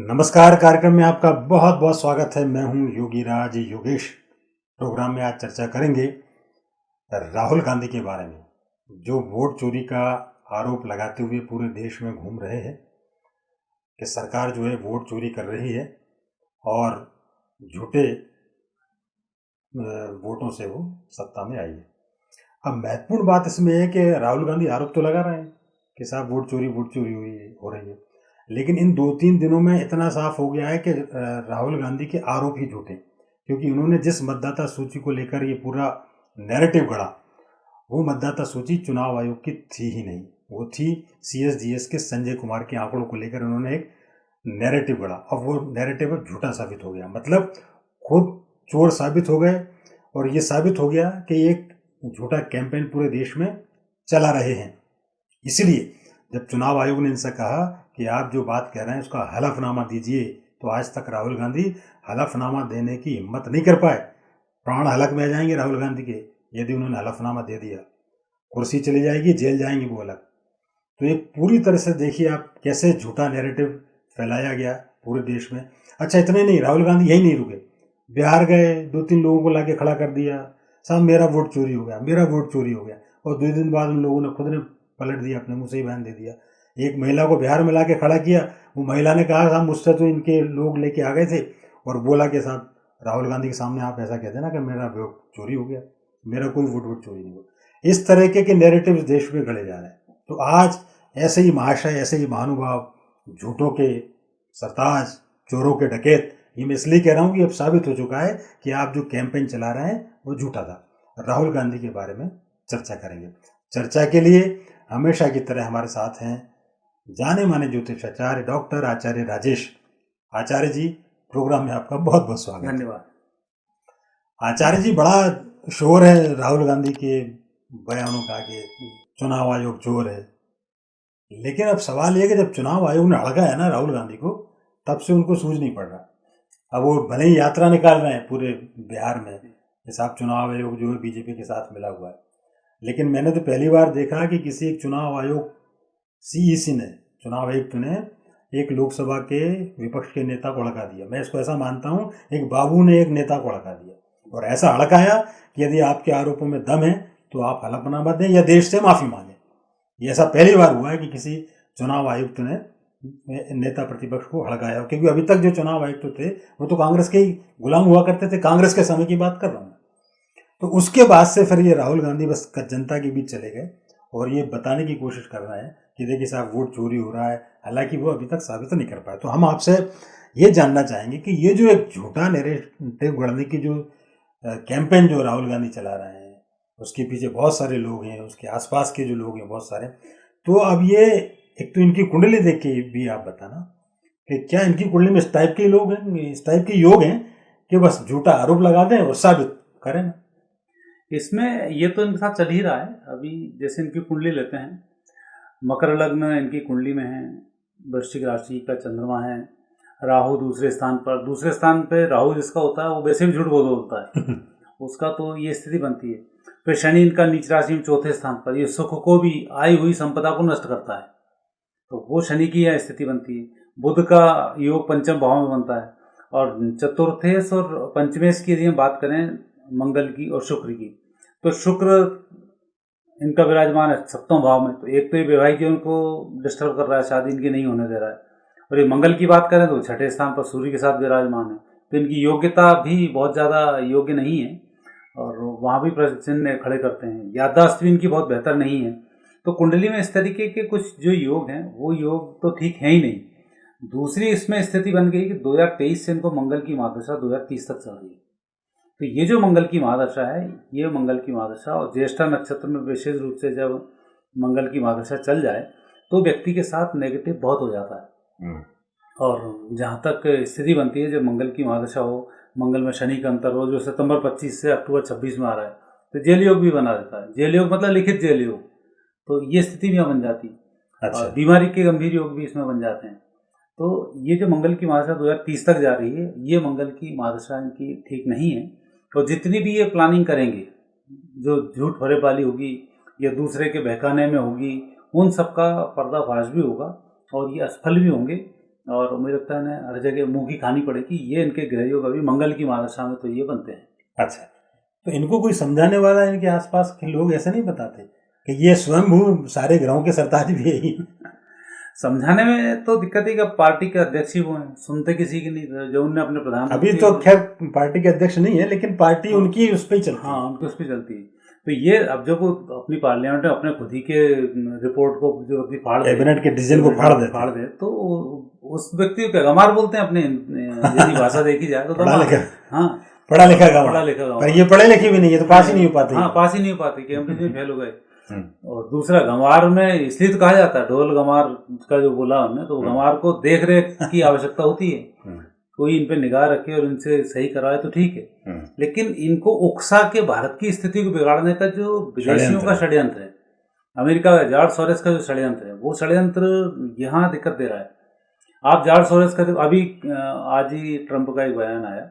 नमस्कार। कार्यक्रम में आपका बहुत बहुत स्वागत है। मैं हूं योगी राज योगेश। प्रोग्राम में आज चर्चा करेंगे राहुल गांधी के बारे में, जो वोट चोरी का आरोप लगाते हुए पूरे देश में घूम रहे हैं कि सरकार जो है वोट चोरी कर रही है और झूठे वोटों से वो सत्ता में आई है। अब महत्वपूर्ण बात इसमें है कि राहुल गांधी आरोप तो लगा रहे हैं कि साहब वोट चोरी हो रही है, लेकिन इन 2-3 दिनों में इतना साफ हो गया है कि राहुल गांधी के आरोप ही झूठे, क्योंकि उन्होंने जिस मतदाता सूची को लेकर ये पूरा नैरेटिव गढ़ा, वो मतदाता सूची चुनाव आयोग की थी ही नहीं। वो थी CSDS के संजय कुमार के आंकड़ों को लेकर उन्होंने एक नैरेटिव गढ़ा। अब वो नैरेटिव झूठा साबित हो गया, मतलब खुद चोर साबित हो गए और ये साबित हो गया कि एक झूठा कैंपेन पूरे देश में चला रहे हैं। इसलिए जब चुनाव आयोग ने इनसे कहा कि आप जो बात कह रहे हैं उसका हलफनामा दीजिए, तो आज तक राहुल गांधी हलफनामा देने की हिम्मत नहीं कर पाए। प्राण हलक में जाएंगे राहुल गांधी के यदि उन्होंने हलफनामा दे दिया। कुर्सी चली जाएगी, जेल जाएंगे वो अलग। तो एक पूरी तरह से देखिए आप कैसे झूठा नैरेटिव फैलाया गया पूरे देश में। अच्छा, इतने नहीं, राहुल गांधी यही नहीं रुके, बिहार गए, 2-3 लोगों को लाके खड़ा कर दिया, साहब मेरा वोट चोरी हो गया, मेरा वोट चोरी हो गया। और 2 दिन बाद उन लोगों ने खुद ने पलट दिया, अपने मुँह से ही बयान दे दिया। एक महिला को बिहार में ला के खड़ा किया, वो महिला ने कहा साहब मुझसे तो इनके लोग लेके आ गए थे, और बोला कि साहब राहुल गांधी के सामने आप ऐसा कहते ना कि मेरा वोट चोरी हो गया, मेरा कोई वोट चोरी नहीं हुआ। इस तरीके के नैरेटिव देश में गढ़े जा रहे हैं। तो आज ऐसे ही महाशय, ऐसे ही महानुभाव, झूठों के सरताज, चोरों के डकैत, ये मैं इसलिए कह रहा हूँ कि अब साबित हो चुका है कि आप जो कैंपेन चला रहे हैं वो झूठा था। राहुल गांधी के बारे में चर्चा करेंगे। चर्चा के लिए हमेशा की तरह हमारे साथ हैं जाने माने ज्योतिषाचार्य डॉक्टर आचार्य राजेश। आचार्य जी, प्रोग्राम में आपका बहुत बहुत स्वागत। धन्यवाद। आचार्य जी, बड़ा शोर है राहुल गांधी के बयानों का कि चुनाव आयोग चोर है, लेकिन अब सवाल यह कि जब चुनाव आयोग ने हड़का है ना राहुल गांधी को, तब से उनको सूझ नहीं पड़ रहा। अब वो भले ही यात्रा निकाल रहे हैं पूरे बिहार में, हिसाब चुनाव आयोग जो है बीजेपी के साथ मिला हुआ है, लेकिन मैंने तो पहली बार देखा कि किसी एक चुनाव आयोग CEC ने, चुनाव आयुक्त ने एक लोकसभा के विपक्ष के नेता को हड़का दिया। मैं इसको ऐसा मानता हूँ, एक बाबू ने एक नेता को हड़का दिया और ऐसा हड़काया कि यदि आपके आरोपों में दम है तो आप हलफनामा दें या देश से माफ़ी मांगें। ये ऐसा पहली बार हुआ है कि किसी चुनाव आयुक्त ने नेता प्रतिपक्ष को हड़काया, क्योंकि अभी तक जो चुनाव आयुक्त थे वो तो कांग्रेस के ही गुलाम हुआ करते थे। कांग्रेस के समय की बात कर रहा हूँ। तो उसके बाद से फिर ये राहुल गांधी बस जनता के बीच चले गए और ये बताने की कोशिश कर रहे हैं कि देखिए साहब वोट चोरी हो रहा है, हालांकि वो अभी तक साबित नहीं कर पाए। तो हम आपसे ये जानना चाहेंगे कि ये जो एक झूठा नैरेटिव गढ़ने की जो कैंपेन जो राहुल गांधी चला रहे हैं, उसके पीछे बहुत सारे लोग हैं, उसके आसपास के जो लोग हैं बहुत सारे। तो अब ये एक तो इनकी कुंडली देख के भी आप बताना कि क्या इनकी कुंडली में इस टाइप के लोग हैं, इस टाइप के योग हैं कि बस झूठा आरोप लगा दें और साबित करें ना। इसमें ये तो इनके साथ चल ही रहा है। अभी जैसे इनकी कुंडली लेते हैं, मकर लग्न इनकी कुंडली में है, वृश्चिक राशि का चंद्रमा है, राहु दूसरे स्थान पे राहु जिसका होता है वो वैसे भी झूठ बोलता है उसका तो ये स्थिति बनती है। फिर शनि इनका नीच राशि में चौथे स्थान पर, ये सुख को भी, आई हुई संपदा को नष्ट करता है, तो वो शनि की यह स्थिति बनती है। बुध का योग पंचम भाव में बनता है, और चतुर्थेश और पंचमेश की यदि हम बात करें मंगल की और शुक्र की, तो शुक्र इनका विराजमान है 7वें भाव में। तो एक तो ये वैवाहिक जीवन को डिस्टर्ब कर रहा है, शादी इनकी नहीं होने दे रहा है। और ये मंगल की बात करें तो 6ठे स्थान पर सूर्य के साथ विराजमान है, तो इनकी योग्यता भी बहुत ज़्यादा योग्य नहीं है और वहाँ भी प्रश्न चिन्ह खड़े करते हैं। याददाश्त भी इनकी बहुत बेहतर नहीं है। तो कुंडली में इस तरीके के कुछ जो योग हैं वो योग तो ठीक है ही नहीं। दूसरी इसमें स्थिति बन गई कि 2023 से इनको मंगल की महादशा 2030 तक चल रही है। तो ये जो मंगल की महादशा है, ये मंगल की महादशा, और ज्येष्ठा नक्षत्र में विशेष रूप से जब मंगल की महादशा चल जाए तो व्यक्ति के साथ नेगेटिव बहुत हो जाता है। और जहाँ तक स्थिति बनती है, जब मंगल की महादशा हो, मंगल में शनि का अंतर हो, जो सितंबर 25 से अक्टूबर 26 में आ रहा है, तो जेल योग भी बना देता है। जेल योग मतलब लिखित जेल योग, तो ये स्थिति भी बन जाती है। अच्छा। और बीमारी के गंभीर योग भी इसमें बन जाते हैं। तो ये जो मंगल की महादशा 2030 तक जा रही है, ये मंगल की महादशा इनकी ठीक नहीं है। और जितनी भी ये प्लानिंग करेंगे, जो झूठ फरेबाली होगी या दूसरे के बहकाने में होगी, उन सब का पर्दाफाश भी होगा और ये असफल भी होंगे। और मुझे लगता है ना हर जगह मुंह की खानी पड़ेगी। ये इनके गृहयोग अभी मंगल की महादशा में तो ये बनते हैं। अच्छा, तो इनको कोई समझाने वाला इनके आसपास के लोग ऐसा नहीं बताते कि ये स्वयंभू सारे ग्रहों के सरताज भी है ही? समझाने में तो दिक्कत है कि अब पार्टी के अध्यक्ष ही वो हैं, सुनते किसी की नहीं। जो उनने अपने प्रधानमंत्री, अभी तो खैर पार्टी के अध्यक्ष नहीं है, लेकिन पार्टी उनकी उस पर ही चलती है। हाँ, उनकी उस पर चलती है। तो ये अब जब वो अपनी पार्लियामेंट में अपने खुद ही के रिपोर्ट को जो अपनी कैबिनेट के डिसीजन को फाड़ दे तो उस व्यक्ति को गंवार बोलते हैं अपने यदि भाषा देखी जाए तो। पढ़ा लिखा गंवार, पर ये पढ़े लिखे भी नहीं है तो पास ही नहीं हो पाते। हाँ, पास ही नहीं हो पाते कि हम कितने फेल हो गए। और दूसरा गंवार में इसलिए तो कहा जाता है, ढोल गंवार का जो बोला हमने, तो गंवार को देख रेख की आवश्यकता होती है। कोई इन पे निगाह रखे और इनसे सही कराए तो ठीक है, लेकिन इनको उकसा के भारत की स्थिति को बिगाड़ने का जो विदेशियों का षड्यंत्र है, अमेरिका का जॉर्ज सोरोस का जो षड्यंत्र है, वो षड्यंत्र यहाँ दिक्कत दे रहा है। आप जॉर्ज सोरोस का अभी आज ही ट्रंप का एक बयान आया,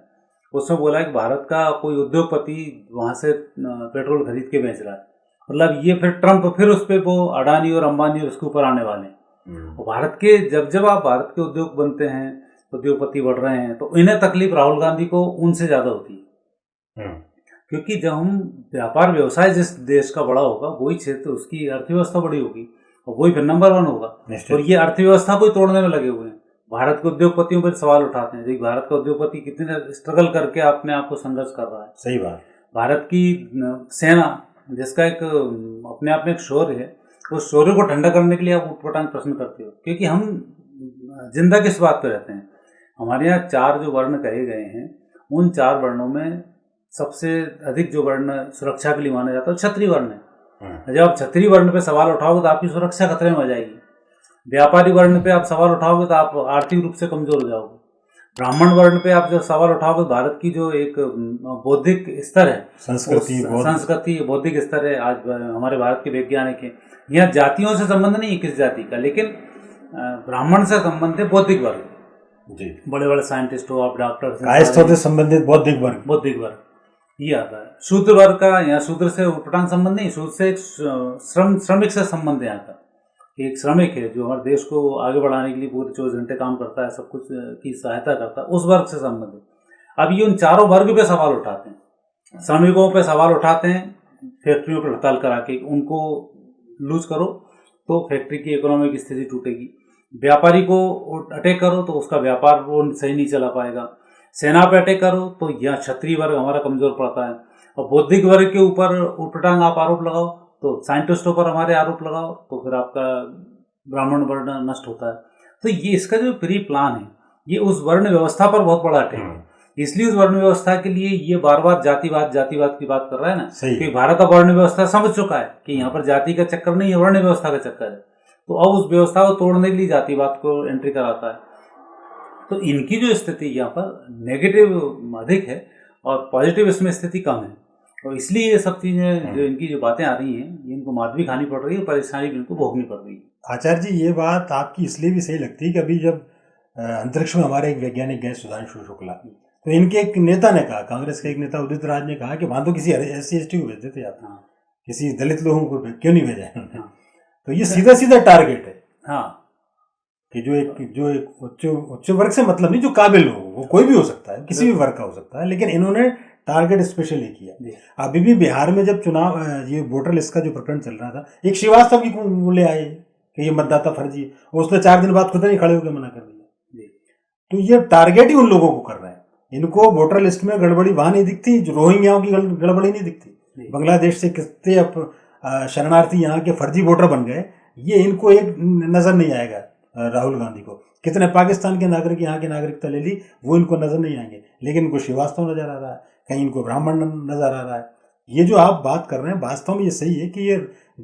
उसमें बोला है कि भारत का कोई उद्योगपति वहाँ से पेट्रोल खरीद के बेच रहा है, मतलब ये फिर ट्रंप फिर उस पर वो अडानी और अंबानी उसके ऊपर आने वाले हैं। और भारत के जब आप भारत के उद्योग बनते हैं, उद्योगपति बढ़ रहे हैं, तो इन्हें तकलीफ राहुल गांधी को उनसे ज्यादा होती है। क्योंकि जब हम व्यापार व्यवसाय जिस देश का बड़ा होगा वही क्षेत्र, उसकी अर्थव्यवस्था बड़ी होगी और वही फिर नंबर 1 होगा। और ये अर्थव्यवस्था को तोड़ने में लगे हुए हैं। भारत के उद्योगपतियों पर सवाल उठाते हैं, भारत का उद्योगपति कितने स्ट्रगल करके अपने आप को संघर्ष कर रहा है। सही बात। भारत की सेना जिसका एक अपने आप में एक शौर्य है, उस शौर्य को ठंडा करने के लिए आप उठपटांग प्रश्न करते हो। क्योंकि हम जिंदा किस बात पे रहते हैं, हमारे यहाँ 4 जो वर्ण कहे गए हैं, उन 4 वर्णों में सबसे अधिक जो वर्ण सुरक्षा के लिए माना जाता है क्षत्रिय वर्ण है। जब आप क्षत्रिय वर्ण पे सवाल उठाओगे तो आपकी सुरक्षा खतरे में आ जाएगी। व्यापारी वर्ण पे आप सवाल उठाओगे तो आप आर्थिक रूप से कमजोर हो जाओगे। ब्राह्मण वर्ण पे आप जब सवाल उठाओगे, भारत की जो एक बौद्धिक स्तर है, संस्कृति बौद्धिक स्तर है, आज हमारे भारत के वैज्ञानिक हैं, यहाँ जातियों से संबंध नहीं है किस जाति का, लेकिन ब्राह्मण से संबंध है बौद्धिक वर्ग जी। बड़े बड़े साइंटिस्ट हो, आप डॉक्टर से संबंधित बौद्धिक वर्ग ये आता है। शूद्र वर्ग का यहाँ शूद्र से उठपटांग संबंध नहीं, शूद्र से एक श्रमिक से संबंध है। यहाँ का एक श्रमिक है जो हमारे देश को आगे बढ़ाने के लिए पूरे 24 घंटे काम करता है, सब कुछ की सहायता करता है, उस वर्ग से संबंध है। अब ये उन 4 वर्ग पे सवाल उठाते हैं, श्रमिकों पे सवाल उठाते हैं, फैक्ट्रियों पर हड़ताल करा के उनको लूज करो तो फैक्ट्री की इकोनॉमिक स्थिति टूटेगी। व्यापारी को अटैक करो तो उसका व्यापार वो सही नहीं चला पाएगा। सेना पे अटैक करो तो यहाँ क्षत्रिय वर्ग हमारा कमजोर पड़ता है। और बौद्धिक वर्ग के ऊपर उठपटांग आप आरोप लगाओ तो साइंटिस्टों पर हमारे आरोप लगाओ तो फिर आपका ब्राह्मण वर्ण नष्ट होता है। तो ये इसका जो प्री प्लान है, ये उस वर्ण व्यवस्था पर बहुत बड़ा अटैक है। इसलिए उस वर्ण व्यवस्था के लिए ये बार बार जातिवाद की बात कर रहा है ना, कि भारत का वर्ण व्यवस्था समझ चुका है कि यहाँ पर जाति का चक्कर नहीं है, वर्ण व्यवस्था का चक्कर है। तो अब उस व्यवस्था को तोड़ने के लिए जातिवाद को एंट्री कराता है। तो इनकी जो स्थिति यहाँ पर नेगेटिव अधिक है और पॉजिटिव इसमें स्थिति कम है। और इसलिए ये सब चीज़ें जो इनकी जो बातें आ रही हैं, इनको मात भी खानी पड़ रही है, परेशानी भी इनको भोगनी पड़ रही है। आचार्य जी, ये बात आपकी इसलिए भी सही लगती है कि अभी जब अंतरिक्ष में हमारे एक वैज्ञानिक गए सुधांशु शुक्ला, तो इनके एक नेता ने कहा, कांग्रेस के एक नेता उदित राज ने कहा कि वहाँ तो किसी SC/ST को भेज देते आप, किसी दलित लोगों को क्यों नहीं भेजा। तो ये सीधा सीधा टारगेट है। हाँ, कि जो एक उच्च वर्ग से मतलब नहीं, जो काबिल हो, वो कोई भी हो सकता है, किसी भी वर्ग का हो सकता है, लेकिन इन्होंने टारगेट स्पेशली किया। अभी भी बिहार में जब चुनाव, ये वोटर लिस्ट का जो प्रकरण चल रहा था, एक श्रीवास्तव की ले आए कि ये मतदाता फर्जी है, उसने 4 दिन बाद खुद नहीं खड़े होकर मना कर दिया। तो ये टारगेट ही उन लोगों को कर रहे हैं। इनको वोटर लिस्ट में गड़बड़ी वहां नहीं दिखती, जो रोहिंग्याओं की गड़बड़ी नहीं दिखती। बांग्लादेश से कितने अब शरणार्थी यहाँ के फर्जी वोटर बन गए, ये इनको एक नजर नहीं आएगा। राहुल गांधी को कितने पाकिस्तान के नागरिक यहाँ की नागरिकता ले ली, वो इनको नजर नहीं आएंगे, लेकिन इनको श्रीवास्तव नजर आ रहा है, कहीं इनको ब्राह्मण नजर आ रहा है। ये जो आप बात कर रहे हैं वास्तव में ये सही है कि ये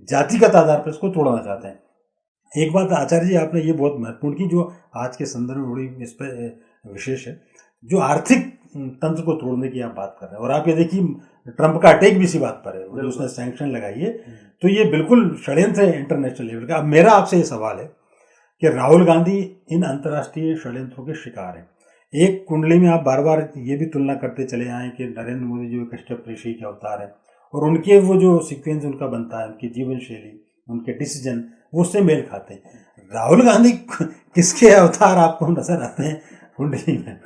जातिगत आधार पर इसको तोड़ना चाहते हैं। एक बात आचार्य जी आपने ये बहुत महत्वपूर्ण की, जो आज के संदर्भ में बड़ी इस पर विशेष है, जो आर्थिक तंत्र को तोड़ने की आप बात कर रहे हैं। और आप ये देखिए, ट्रंप का अटैक भी इसी बात पर है, जो उसने सैंक्शन लगाई है, तो ये बिल्कुल षड्यंत्र है इंटरनेशनल लेवल का। अब मेरा आपसे ये सवाल है कि राहुल गांधी इन अंतर्राष्ट्रीय षड्यंत्रों के शिकार हैं। एक कुंडली में आप बार बार ये भी तुलना करते चले आए कि नरेंद्र मोदी जो कश्यप ऋषि के अवतार है, और उनके वो जो सीक्वेंस उनका बनता है, उनकी जीवन शैली, उनके डिसीजन, वो उससे मेल खाते हैं। राहुल गांधी किसके अवतार आपको नजर आते हैं कुंडली में?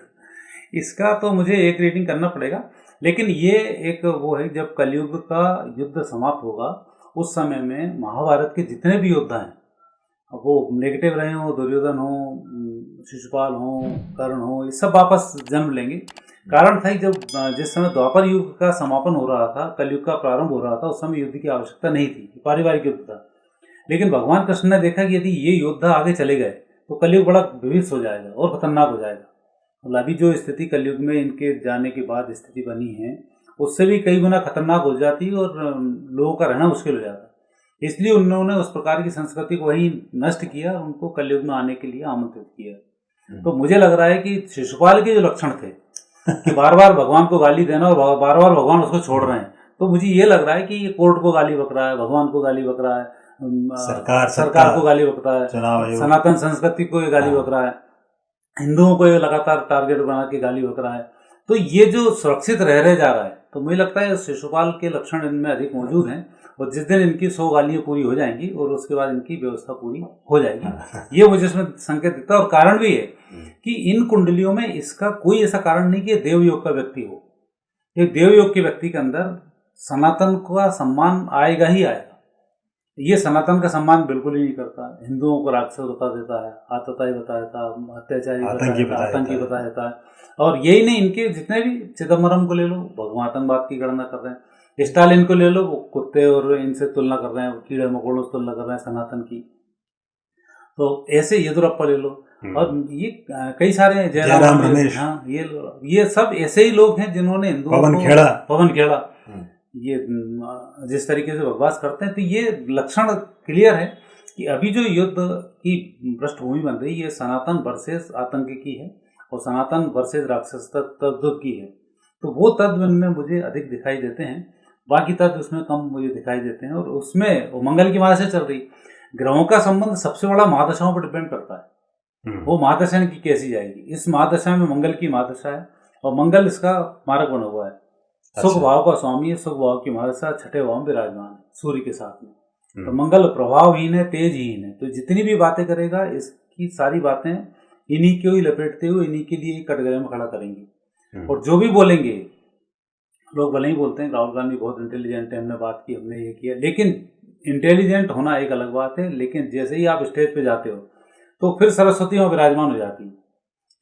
इसका तो मुझे एक रीडिंग करना पड़ेगा, लेकिन ये एक वो है, जब कलयुग का युद्ध समाप्त होगा उस समय में महाभारत के जितने भी योद्धा हैं, अब वो नेगेटिव रहे हों, दुर्योधन हो, शिशुपाल हो, कर्ण हो, ये सब वापस जन्म लेंगे। कारण था कि जब जिस समय द्वापर युग का समापन हो रहा था, कलयुग का प्रारंभ हो रहा था, उस समय युद्ध की आवश्यकता नहीं थी, पारिवारिक युद्ध था। लेकिन भगवान कृष्ण ने देखा कि यदि ये योद्धा आगे चले गए तो कलयुग बड़ा विभत्स हो जाएगा और खतरनाक हो जाएगा। मतलब अभी जो स्थिति कलयुग में इनके जाने के बाद स्थिति बनी है, उससे भी कई गुना खतरनाक हो जाती और लोगों का रहना मुश्किल हो जाता। इसलिए उन्होंने उस प्रकार की संस्कृति को वहीं नष्ट किया और उनको कलयुग में आने के लिए आमंत्रित किया। तो मुझे लग रहा है कि शिशुपाल के जो लक्षण थे कि बार बार भगवान को गाली देना और बार बार भगवान उसको छोड़ रहे हैं, तो मुझे ये लग रहा है कि ये कोर्ट को गाली बक रहा है, भगवान को गाली बक रहा है, सरकार को गाली बक रहा है, सनातन संस्कृति को ये गाली बक रहा है, हिंदुओं को ये लगातार टारगेट बना के गाली बक रहा है। तो ये जो सुरक्षित रह जा रहा है, तो मुझे लगता है शिशुपाल के लक्षण इनमें अधिक मौजूद हैं। और जिस दिन इनकी 100 गालियाँ पूरी हो जाएंगी और उसके बाद इनकी व्यवस्था पूरी हो जाएगी, ये मुझे इसमें संकेत देता है। और कारण भी है कि इन कुंडलियों में इसका कोई ऐसा कारण नहीं कि ये देवयोग का व्यक्ति हो। ये देवयोग के व्यक्ति के अंदर सनातन का सम्मान आएगा ही आएगा। ये सनातन का सम्मान बिल्कुल ही नहीं करता, हिंदुओं को राक्षस बता देता है, आतताई बता देता है, अत्याचारी आतंकी बता देता है। और यही नहीं, इनके जितने भी, चिदम्बरम को ले लो, भगवान आतंकवाद की गणना कर रहे हैं, स्टालिन को ले लो, वो कुत्ते और इनसे तुलना कर रहे हैं, कीड़े मकोड़ों से तुलना कर रहे हैं सनातन की। तो ऐसे येदुरप्पा ले लो, और ये कई सारे जयराम रमेश, हाँ, ये सब ऐसे ही लोग हैं जिन्होंने हिंदुओं को, पवन खेड़ा, ये जिस तरीके से बकवास करते हैं। तो ये लक्षण क्लियर है कि अभी जो युद्ध की पृष्ठभूमि बन रही है, ये सनातन वर्सेस आतंक की है और सनातन वर्सेस राक्षस तत्व की है। तो वो तत्व इनमें मुझे अधिक दिखाई देते हैं, बाकी तत्व उसमें कम मुझे दिखाई देते हैं। और उसमें वो मंगल की माया से चल रही, ग्रहों का संबंध सबसे बड़ा महादशाओं पर डिपेंड करता है। वो महादशा इनकी कैसी जाएगी, इस महादशा में मंगल की महादशा है और मंगल इसका मारक बना हुआ है, सुख भाव का स्वामी है, सुख भाव की महादशा 6ठे भाव में विराजमान है सूर्य के साथ में। तो मंगल प्रभावहीन है, तेजहीन है, तो जितनी भी बातें करेगा इसकी सारी बातें इन्हीं को ही लपेटते हुए इन्हीं के लिए कटघरे में खड़ा करेंगे। और जो भी बोलेंगे, लोग भले ही बोलते हैं राहुल गांधी बहुत इंटेलिजेंट है, हमने बात की, हमने ये किया, लेकिन इंटेलिजेंट होना एक अलग बात है, लेकिन जैसे ही आप स्टेज पे जाते हो तो फिर सरस्वती वहाँ विराजमान हो जाती है,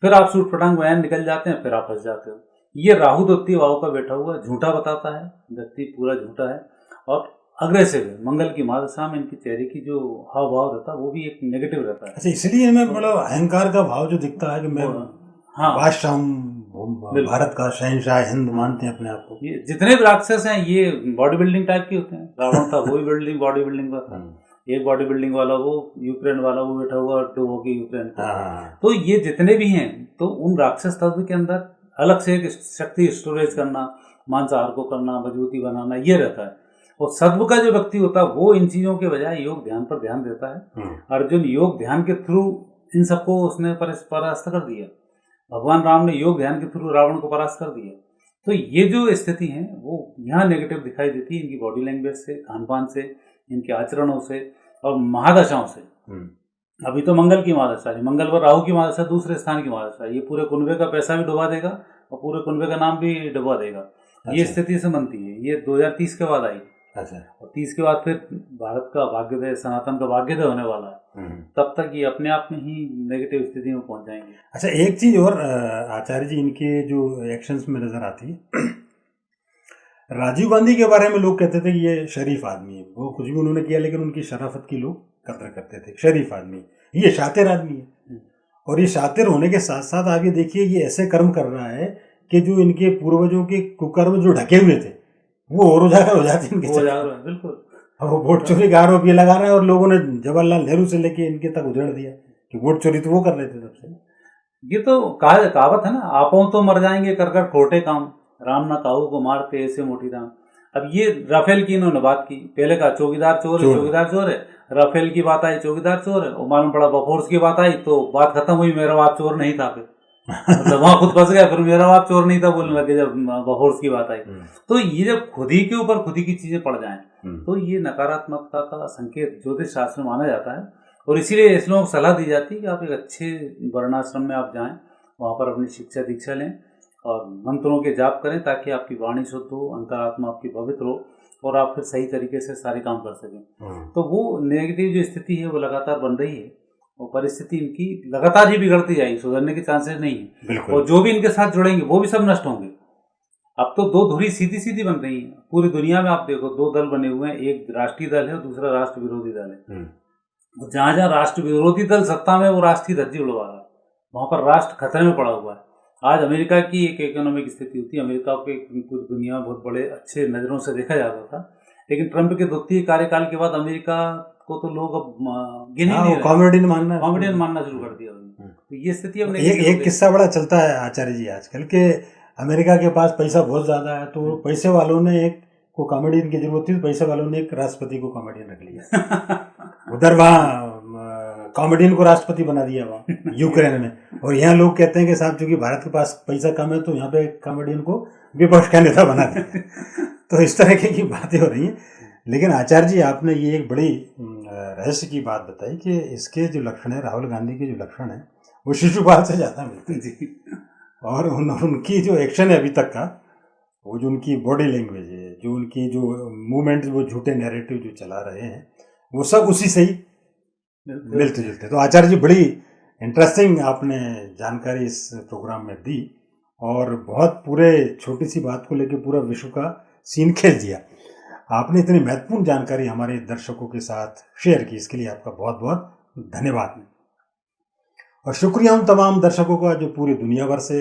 फिर आप सूट फटांग बयान निकल जाते हैं, फिर आप फंस जाते हो। ये राहु द्वितीय भाव का बैठा हुआ झूठा बताता है, व्यक्ति पूरा झूठा है और अग्रेसिव है। मंगल की महादशा में इनकी चेहरे की जो हाव भाव रहता है वो भी एक नेगेटिव रहता है। अच्छा, इसलिए हमें मतलब अहंकार का भाव जो दिखता है कि मैं बादशाह हूं, भारत का शहंशाह, हिंद मानते हैं अपने आप को। ये जितने भी राक्षस हैं ये बॉडी बिल्डिंग टाइप के होते हैं। रावण था वो भी बॉडी बिल्डिंग का था, एक बॉडी बिल्डिंग वाला वो यूक्रेन वाला वो बैठा हुआ तो वो की यूक्रेन। तो ये जितने भी हैं, तो उन राक्षस तत्व के अंदर अलग से एक शक्ति स्टोरेज करना, मांसाहार को करना, मजबूती बनाना, ये रहता है। और सत्व का जो व्यक्ति होता है वो इन चीजों के बजाय योग ध्यान पर ध्यान देता है। अर्जुन योग ध्यान के थ्रू इन सबको उसने परास्त कर दिया, भगवान राम ने योग ध्यान के थ्रू रावण को परास्त कर दिया। तो ये जो स्थिति है वो यहाँ नेगेटिव दिखाई देती है, इनकी बॉडी लैंग्वेज से, खान पान से, इनके आचरणों से और महादशाओं से। अभी तो मंगल की महादशा है, मंगल पर राहु की महादशा, दूसरे स्थान की महादशा, ये पूरे कुनबे का पैसा भी डुबा देगा और पूरे कुनबे का नाम भी डुबा देगा। अच्छा। ये स्थिति से बनती है, ये 2030 के बाद आई। अच्छा। और 30 के बाद फिर भारत का भाग्योदय, सनातन का भाग्योदय होने वाला है। तब तक ये अपने आप में ही नेगेटिव स्थिति में पहुंच जाएंगे। अच्छा, एक चीज और आचार्य जी, इनके जो एक्शंस में नजर आती है, राजीव गांधी के बारे में लोग कहते थे कि ये शरीफ आदमी है, वो कुछ भी उन्होंने किया लेकिन उनकी शराफत की लोग कदर करते थे, शरीफ आदमी, ये शातिर आदमी है। और ये शातिर होने के साथ साथ आगे देखिए ये ऐसे कर्म कर रहा है कि जो इनके पूर्वजों के कुकर्म जो ढके हुए थे वो और उजागर हो जाते हैं इनके। बिल्कुल। वो वोट चोरी का आरोप ये लगा रहे हैं और लोगों ने जवाहरलाल नेहरू से लेके इनके तक उधेड़ दिया कि वोट चोरी तो वो कर रहे थे तब से। ये तो कहावत है ना, आपो तो मर जाएंगे कर कर खोटे काम, राम ना काहू को मारते ऐसे मोटी दाम। अब ये राफेल की इन्होंने बात की, पहले कहा चौकीदार चोर है, चौकीदार चोर है, राफेल की बात आई चौकीदार चोर है, और मालूम पड़ा बफोर्स की बात आई तो बात खत्म हुई, मेरा बाप चोर नहीं था। फिर मतलब वहां खुद फंस गया, फिर मेरा बाप चोर नहीं था बोलने लगे जब बफोर्स की बात आई। तो ये जब खुद ही के ऊपर खुद ही की चीजें पड़ जाएं तो ये नकारात्मकता का संकेत ज्योतिष शास्त्र में माना जाता है। और इसीलिए ऐसे लोगों को सलाह दी जाती है कि आप एक अच्छे वर्णाश्रम में आप जाएं, वहाँ पर अपनी शिक्षा दीक्षा लें और मंत्रों के जाप करें, ताकि आपकी वाणी शुद्ध हो, अंतरात्मा आपकी पवित्र हो और आप फिर सही तरीके से सारे काम कर सकें। तो वो नेगेटिव जो स्थिति है वो लगातार बन रही है और परिस्थिति इनकी लगातार ही बिगड़ती जाएगी, सुधरने के चांसेस नहीं है। और जो भी इनके साथ जुड़ेंगे वो भी सब नष्ट होंगे। अब तो दो धुरी सीधी सीधी बन रही है पूरी दुनिया में। आप देखो, दो दल बने हुए हैं, एक राष्ट्रीय दल है और दूसरा राष्ट्र विरोधी दल है। जहाँ जहाँ राष्ट्र विरोधी दल सत्ता में, वो राष्ट्र की धज्जी उड़वा रहा है, वहाँ पर राष्ट्र खतरे में पड़ा हुआ है। आज अमेरिका की एक इकोनॉमिक स्थिति होती है, अमेरिका को पूरी दुनिया में बहुत बड़े अच्छे नज़रों से देखा जाता था, लेकिन ट्रंप के द्वितीय कार्यकाल के बाद अमेरिका को तो लोग अब गिने नहीं, कॉमेडियन मानना शुरू कर दिया। तो ये स्थिति अब एक किस्सा बड़ा चलता है आचार्य जी आजकल के, अमेरिका के पास पैसा बहुत ज़्यादा है, तो पैसे वालों ने एक को कॉमेडियन की जरूरत थी, तो पैसे वालों ने एक राष्ट्रपति को कॉमेडियन रख लिया। उधर वहाँ कॉमेडियन को राष्ट्रपति बना दिया वहाँ यूक्रेन में, और यहाँ लोग कहते हैं कि साहब चूंकि भारत के पास पैसा कम है तो यहाँ पे कॉमेडियन को विपक्ष का नेता बना दिया। तो इस तरह की बातें हो रही हैं। लेकिन आचार्य जी, आपने ये एक बड़ी रहस्य की बात बताई कि इसके जो लक्षण है, राहुल गांधी के जो लक्षण है, वो शिशुपाल से ज़्यादा मिलते हैं। और उनकी जो एक्शन है अभी तक का, वो जो उनकी बॉडी लैंग्वेज है, जो उनकी जो मूवमेंट, वो झूठे नैरेटिव जो चला रहे हैं, वो सब उसी से ही मिलते जुलते। तो आचार्य जी, बड़ी इंटरेस्टिंग आपने जानकारी इस प्रोग्राम में दी और बहुत पूरे छोटी सी बात को लेकर पूरा विश्व का सीन खेल दिया। आपने इतनी महत्वपूर्ण जानकारी हमारे दर्शकों के साथ शेयर की, इसके लिए आपका बहुत बहुत धन्यवाद। और शुक्रिया उन तमाम दर्शकों का जो पूरी दुनिया भर से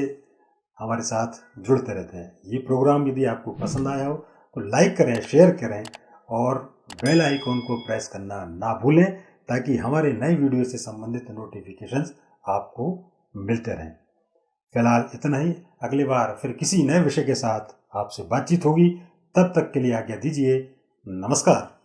हमारे साथ जुड़ते रहते हैं। ये प्रोग्राम यदि आपको पसंद आया हो तो लाइक करें, शेयर करें और बेल आइकॉन को प्रेस करना ना भूलें, ताकि हमारे नए वीडियो से संबंधित नोटिफिकेशंस आपको मिलते रहें। फिलहाल इतना ही, अगली बार फिर किसी नए विषय के साथ आपसे बातचीत होगी। तब तक के लिए आज्ञा दीजिए। नमस्कार।